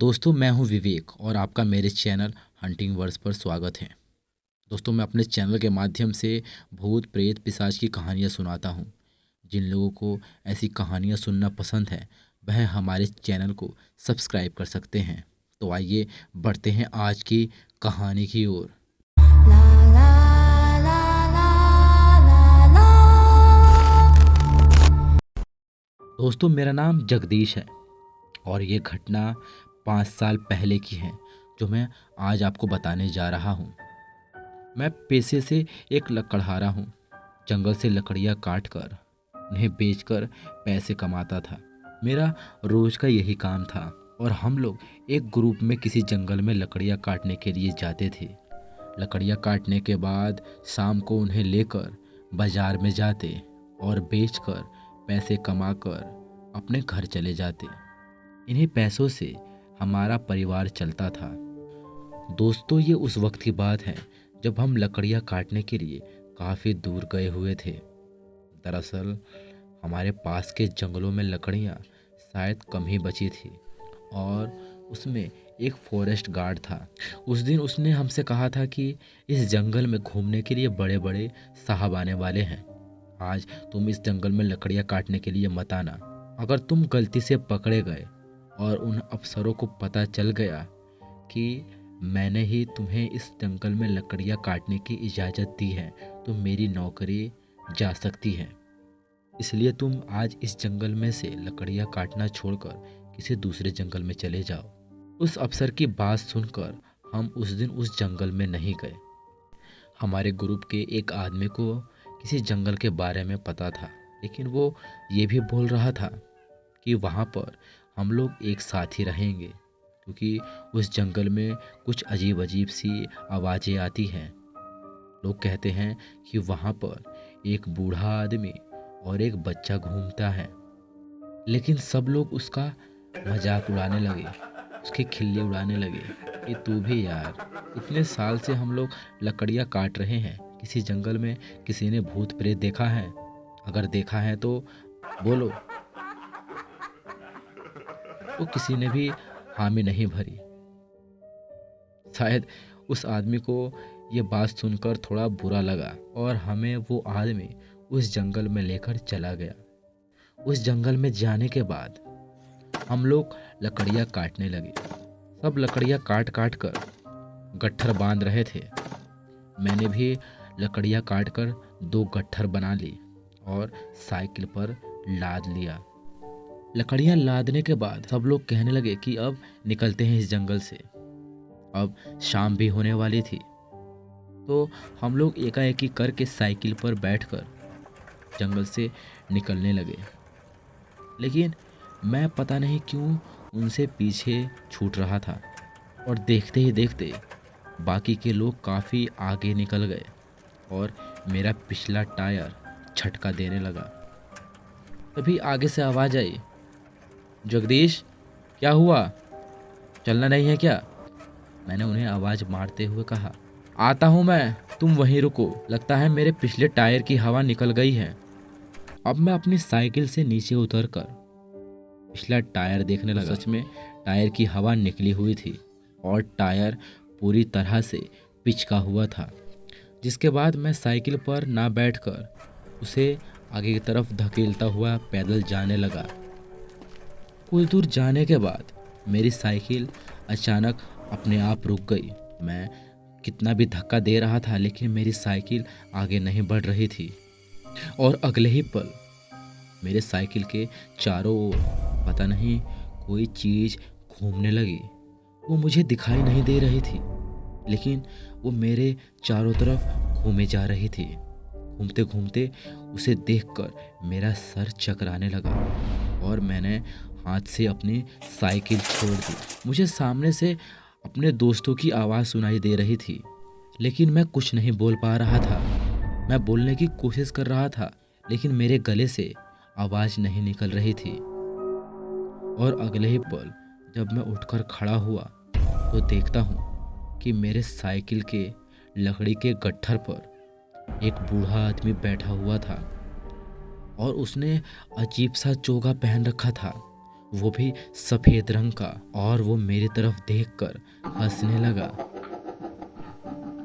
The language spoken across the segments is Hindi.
दोस्तों मैं हूं विवेक और आपका मेरे चैनल हंटिंग वर्ड्स पर स्वागत है। दोस्तों मैं अपने चैनल के माध्यम से भूत प्रेत पिशाच की कहानियां सुनाता हूं। जिन लोगों को ऐसी कहानियां सुनना पसंद है वह हमारे चैनल को सब्सक्राइब कर सकते हैं। तो आइए बढ़ते हैं आज की कहानी की ओर। दोस्तों मेरा नाम जगदीश है और ये घटना 5 साल पहले की है जो मैं आज आपको बताने जा रहा हूँ। मैं पेशे से एक लकड़हारा हूँ। जंगल से लकड़ियाँ काट कर उन्हें बेचकर पैसे कमाता था। मेरा रोज का यही काम था और हम लोग एक ग्रुप में किसी जंगल में लकड़ियाँ काटने के लिए जाते थे। लकड़ियाँ काटने के बाद शाम को उन्हें लेकर बाजार में जाते और बेचकर पैसे कमाकर अपने घर चले जाते। इन्हीं पैसों से हमारा परिवार चलता था। दोस्तों ये उस वक्त की बात है जब हम लकड़ियाँ काटने के लिए काफ़ी दूर गए हुए थे। दरअसल हमारे पास के जंगलों में लकड़ियाँ शायद कम ही बची थी और उसमें एक फॉरेस्ट गार्ड था। उस दिन उसने हमसे कहा था कि इस जंगल में घूमने के लिए बड़े बड़े साहब आने वाले हैं। आज तुम इस जंगल में लकड़ियाँ काटने के लिए मत आना। अगर तुम गलती से पकड़े गए और उन अफसरों को पता चल गया कि मैंने ही तुम्हें इस जंगल में लकड़ियाँ काटने की इजाज़त दी है तो मेरी नौकरी जा सकती है। इसलिए तुम आज इस जंगल में से लकड़ियाँ काटना छोड़कर किसी दूसरे जंगल में चले जाओ। उस अफसर की बात सुनकर हम उस दिन उस जंगल में नहीं गए। हमारे ग्रुप के एक आदमी को किसी जंगल के बारे में पता था, लेकिन वो ये भी बोल रहा था कि वहाँ पर हम लोग एक साथ ही रहेंगे क्योंकि उस जंगल में कुछ अजीब अजीब सी आवाज़ें आती हैं। लोग कहते हैं कि वहाँ पर एक बूढ़ा आदमी और एक बच्चा घूमता है। लेकिन सब लोग उसका मजाक उड़ाने लगे, उसकी खिल्ली उड़ाने लगे कि तू भी यार, इतने साल से हम लोग लकड़ियाँ काट रहे हैं, किसी जंगल में किसी ने भूत प्रेत देखा है? अगर देखा है तो बोलो। तो किसी ने भी हामी नहीं भरी। शायद उस आदमी को ये बात सुनकर थोड़ा बुरा लगा और हमें वो आदमी उस जंगल में लेकर चला गया। उस जंगल में जाने के बाद हम लोग लकड़ियाँ काटने लगे। सब लकड़ियाँ काट काट कर गट्ठर बांध रहे थे। मैंने भी लकड़ियाँ काट कर 2 गट्ठर बना ली और साइकिल पर लाद लिया। लकड़ियाँ लादने के बाद सब लोग कहने लगे कि अब निकलते हैं इस जंगल से। अब शाम भी होने वाली थी तो हम लोग एकाएकी करके साइकिल पर बैठकर जंगल से निकलने लगे। लेकिन मैं पता नहीं क्यों उनसे पीछे छूट रहा था और देखते ही देखते बाकी के लोग काफ़ी आगे निकल गए और मेरा पिछला टायर झटका देने लगा। तभी आगे से आवाज़ आई, जगदीश क्या हुआ, चलना नहीं है क्या? मैंने उन्हें आवाज़ मारते हुए कहा, आता हूँ मैं, तुम वहीं रुको, लगता है मेरे पिछले टायर की हवा निकल गई है। अब मैं अपनी साइकिल से नीचे उतरकर पिछला टायर देखने लगा। सच में टायर की हवा निकली हुई थी और टायर पूरी तरह से पिचका हुआ था। जिसके बाद मैं साइकिल पर ना बैठकर उसे आगे की तरफ धकेलता हुआ पैदल जाने लगा। कुछ दूर जाने के बाद मेरी साइकिल अचानक अपने आप रुक गई। मैं कितना भी धक्का दे रहा था लेकिन मेरी साइकिल आगे नहीं बढ़ रही थी और अगले ही पल मेरे साइकिल के चारों ओर पता नहीं कोई चीज़ घूमने लगी। वो मुझे दिखाई नहीं दे रही थी लेकिन वो मेरे चारों तरफ घूमे जा रही थी। घूमते घूमते उसे देखकर मेरा सर चकराने लगा और मैंने हाथ से अपनी साइकिल छोड़ दी। मुझे सामने से अपने दोस्तों की आवाज़ सुनाई दे रही थी लेकिन मैं कुछ नहीं बोल पा रहा था। मैं बोलने की कोशिश कर रहा था लेकिन मेरे गले से आवाज़ नहीं निकल रही थी। और अगले ही पल जब मैं उठकर खड़ा हुआ तो देखता हूँ कि मेरे साइकिल के लकड़ी के गट्ठर पर एक बूढ़ा आदमी बैठा हुआ था और उसने अजीब सा चोगा पहन रखा था वो भी सफेद रंग का, और वो मेरी तरफ देखकर हंसने लगा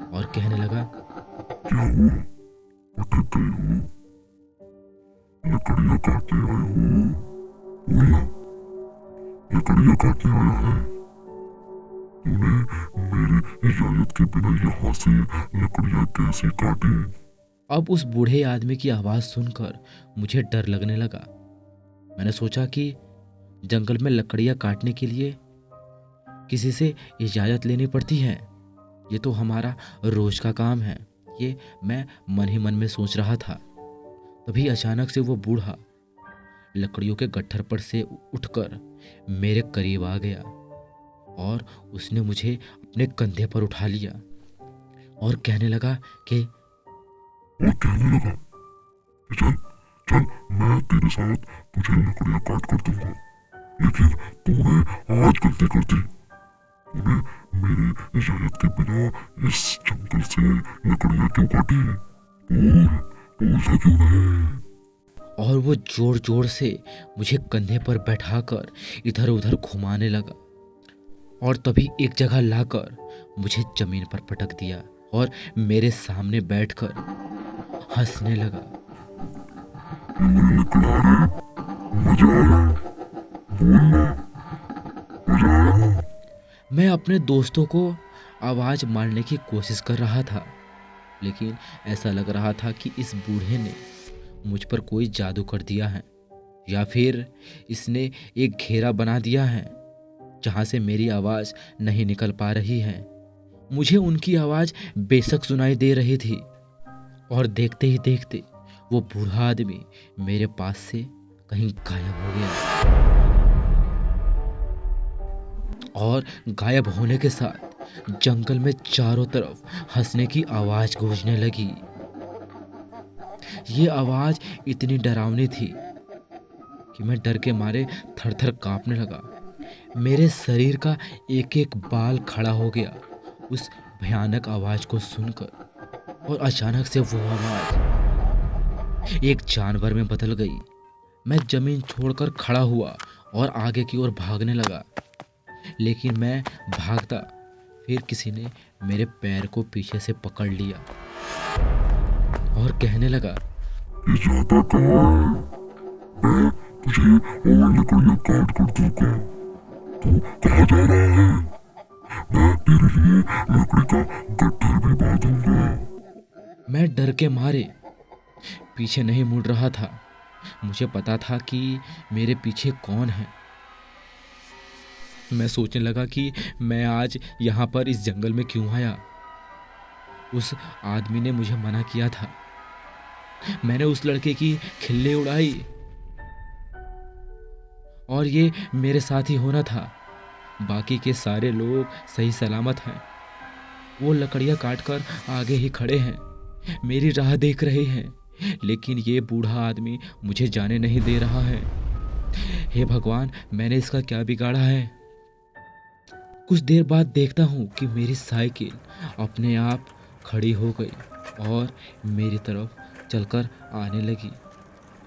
और कहने लगा, क्या हुआ? अटक गए हो? लकड़ियाँ काटने आए हो? बोलना, लकड़ियाँ काटने आया है? तूने मेरी इजाजत के बिना यहाँ से लकड़ियाँ कैसे काटी? अब उस बूढ़े आदमी की आवाज़ सुनकर मुझे डर लगने लगा। मैंने सोचा कि जंगल में लकड़ियाँ काटने के लिए किसी से इजाज़त लेनी पड़ती है। ये तो हमारा रोज का काम है। ये मैं मन ही मन में सोच रहा था। तभी अचानक से वो बूढ़ा लकड़ियों के गट्ठर पर से उठकर मेरे करीब आ गया और उसने मुझे अपने कंधे पर उठा लिया और कहने लगा कि चल चल, मैं तेरे साथ तुझे लकड़ियाँ काट कर दूंगा। लेकिन तूने आज गलती कर दी। तूने मेरी इजाजत के बिना इस जंगल से लकड़ियाँ क्यों काटी? बोलता क्यों नहीं? और वो जोर जोर से मुझे कंधे पर बैठाकर इधर उधर घुमाने लगा और तभी एक जगह लाकर मुझे जमीन पर पटक दिया और मेरे सामने बैठकर हंसने लगा। मजा आया? बोलना, मजा आया? मैं अपने दोस्तों को आवाज़ मारने की कोशिश कर रहा था, लेकिन ऐसा लग रहा था कि इस बूढ़े ने मुझ पर कोई जादू कर दिया है, या फिर इसने एक घेरा बना दिया है जहाँ से मेरी आवाज़ नहीं निकल पा रही है। मुझे उनकी आवाज़ बेशक सुनाई दे रही थी और देखते ही देखते वो बूढ़ा आदमी मेरे पास से कहीं गायब हो गया और गायब होने के साथ जंगल में चारों तरफ हंसने की आवाज़ गूंजने लगी। ये आवाज़ इतनी डरावनी थी कि मैं डर के मारे थर थर कांपने लगा। मेरे शरीर का एक एक बाल खड़ा हो गया उस भयानक आवाज़ को सुनकर, और अचानक से वो आवाज़ एक जानवर में बदल गई। मैं ज़मीन छोड़कर खड़ा हुआ और आगे की ओर भागने लगा, लेकिन मैं भागता फिर किसी ने मेरे पैर को पीछे से पकड़ लिया और कहने लगा, ये जाता कहाँ है? मैं तुझे और लकड़ियाँ काट कर दूंगा। तू कहाँ जा रहा है? मैं तेरे लिए लकड़ी का गट्ठर भी बांधूंगा। मैं डर के मारे पीछे नहीं मुड़ रहा था। मुझे पता था कि मेरे पीछे कौन है। मैं सोचने लगा कि मैं आज यहाँ पर इस जंगल में क्यों आया। उस आदमी ने मुझे मना किया था। मैंने उस लड़के की खिल्ली उड़ाई और ये मेरे साथ ही होना था। बाकी के सारे लोग सही सलामत हैं। वो लकड़ियाँ काट कर आगे ही खड़े हैं, मेरी राह देख रहे हैं, लेकिन ये बूढ़ा आदमी मुझे जाने नहीं दे रहा है। हे भगवान, मैंने इसका क्या बिगाड़ा है। कुछ देर बाद देखता हूँ कि मेरी साइकिल अपने आप खड़ी हो गई और मेरी तरफ चलकर आने लगी,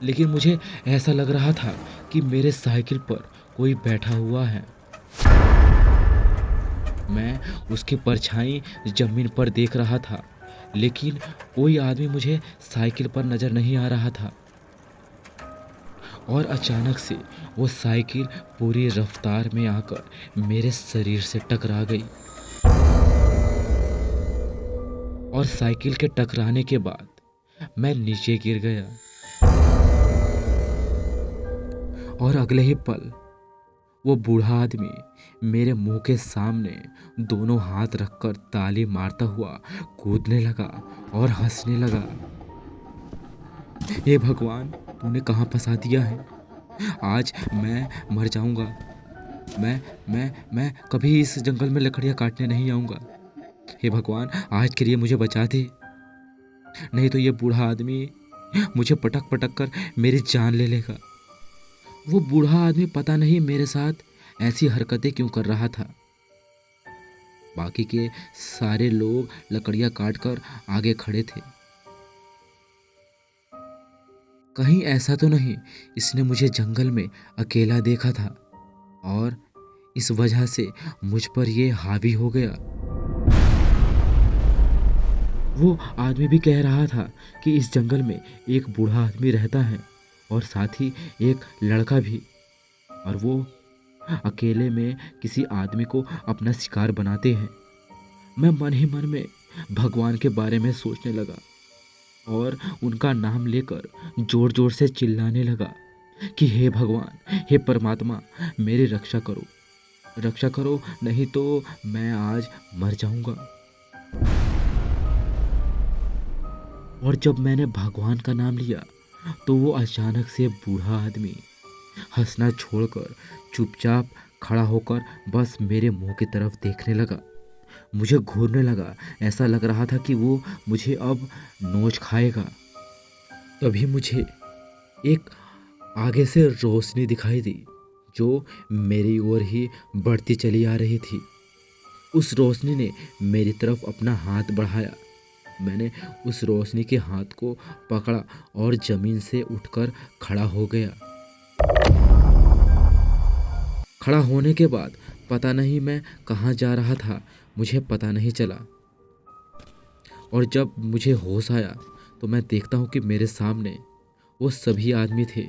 लेकिन मुझे ऐसा लग रहा था कि मेरे साइकिल पर कोई बैठा हुआ है। मैं उसकी परछाई जमीन पर देख रहा था, लेकिन कोई आदमी मुझे साइकिल पर नजर नहीं आ रहा था। और अचानक से वो साइकिल पूरी रफ्तार में आकर मेरे शरीर से टकरा गई और साइकिल के टकराने के बाद मैं नीचे गिर गया और अगले ही पल वो बूढ़ा आदमी मेरे मुंह के सामने दोनों हाथ रखकर ताली मारता हुआ कूदने लगा और हंसने लगा। हे भगवान, तूने कहाँ फंसा दिया है। आज मैं मर जाऊंगा। मैं कभी इस जंगल में लकड़ियाँ काटने नहीं आऊँगा। हे भगवान, आज के लिए मुझे बचा दे, नहीं तो ये बूढ़ा आदमी मुझे पटक पटक कर मेरी जान ले लेगा। वो बूढ़ा आदमी पता नहीं मेरे साथ ऐसी हरकतें क्यों कर रहा था। बाकी के सारे लोग लकड़ियाँ काट कर आगे खड़े थे। कहीं ऐसा तो नहीं इसने मुझे जंगल में अकेला देखा था। और इस वजह से मुझ पर ये हावी हो गया। वो आदमी भी कह रहा था कि इस जंगल में एक बूढ़ा आदमी रहता है और साथ ही एक लड़का भी, और वो अकेले में किसी आदमी को अपना शिकार बनाते हैं। मैं मन ही मन में भगवान के बारे में सोचने लगा और उनका नाम लेकर जोर जोर से चिल्लाने लगा कि हे भगवान, हे परमात्मा, मेरी रक्षा करो, नहीं तो मैं आज मर जाऊंगा। और जब मैंने भगवान का नाम लिया तो वो अचानक से बूढ़ा आदमी हंसना छोड़कर चुपचाप खड़ा होकर बस मेरे मुंह की तरफ देखने लगा। मुझे घूरने लगा, ऐसा लग रहा था कि वो मुझे अब नोच खाएगा। तभी मुझे एक आगे से रोशनी दिखाई दी जो मेरी ओर ही बढ़ती चली आ रही थी। उस रोशनी ने मेरी तरफ अपना हाथ बढ़ाया। मैंने उस रोशनी के हाथ को पकड़ा और जमीन से उठकर खड़ा हो गया। खड़ा होने के बाद पता नहीं मैं कहाँ जा रहा था, मुझे पता नहीं चला। और जब मुझे होश आया तो मैं देखता हूँ कि मेरे सामने वो सभी आदमी थे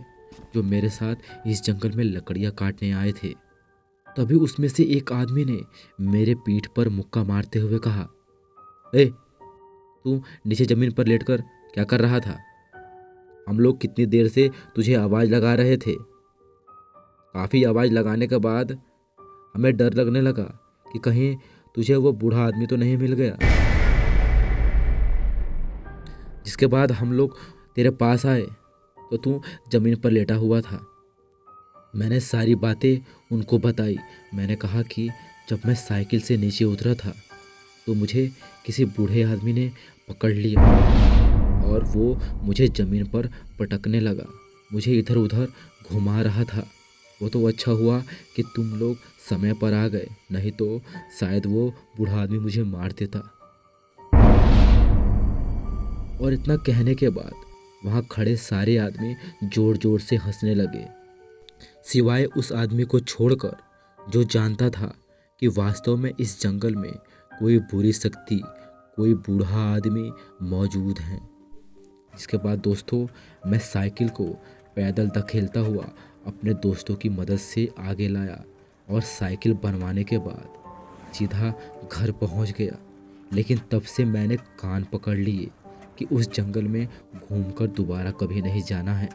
जो मेरे साथ इस जंगल में लकड़ियाँ काटने आए थे। तभी उसमें से एक आदमी ने मेरे पीठ पर मुक्का मारते हुए कहा, ए, तू नीचे ज़मीन पर लेटकर क्या कर रहा था? हम लोग कितनी देर से तुझे आवाज़ लगा रहे थे। काफ़ी आवाज़ लगाने के बाद हमें डर लगने लगा कि कहीं तुझे वो बूढ़ा आदमी तो नहीं मिल गया। जिसके बाद हम लोग तेरे पास आए तो तू ज़मीन पर लेटा हुआ था। मैंने सारी बातें उनको बताई। मैंने कहा कि जब मैं साइकिल से नीचे उतरा था तो मुझे किसी बूढ़े आदमी ने पकड़ लिया और वो मुझे ज़मीन पर पटकने लगा, मुझे इधर उधर घुमा रहा था। वो तो अच्छा हुआ कि तुम लोग समय पर आ गए, नहीं तो शायद वो बूढ़ा आदमी मुझे मार देता। और इतना कहने के बाद वहाँ खड़े सारे आदमी जोर जोर से हंसने लगे, सिवाय उस आदमी को छोड़कर जो जानता था कि वास्तव में इस जंगल में कोई बुरी शक्ति, कोई बूढ़ा आदमी मौजूद है। इसके बाद दोस्तों, मैं साइकिल को पैदल धकेलता हुआ अपने दोस्तों की मदद से आगे लाया और साइकिल बनवाने के बाद सीधा घर पहुंच गया। लेकिन तब से मैंने कान पकड़ लिए कि उस जंगल में घूमकर दोबारा कभी नहीं जाना है।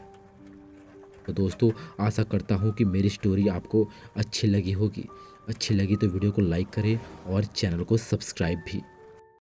तो दोस्तों, आशा करता हूँ कि मेरी स्टोरी आपको अच्छी लगी होगी। अच्छी लगी तो वीडियो को लाइक करें और चैनल को सब्सक्राइब भी।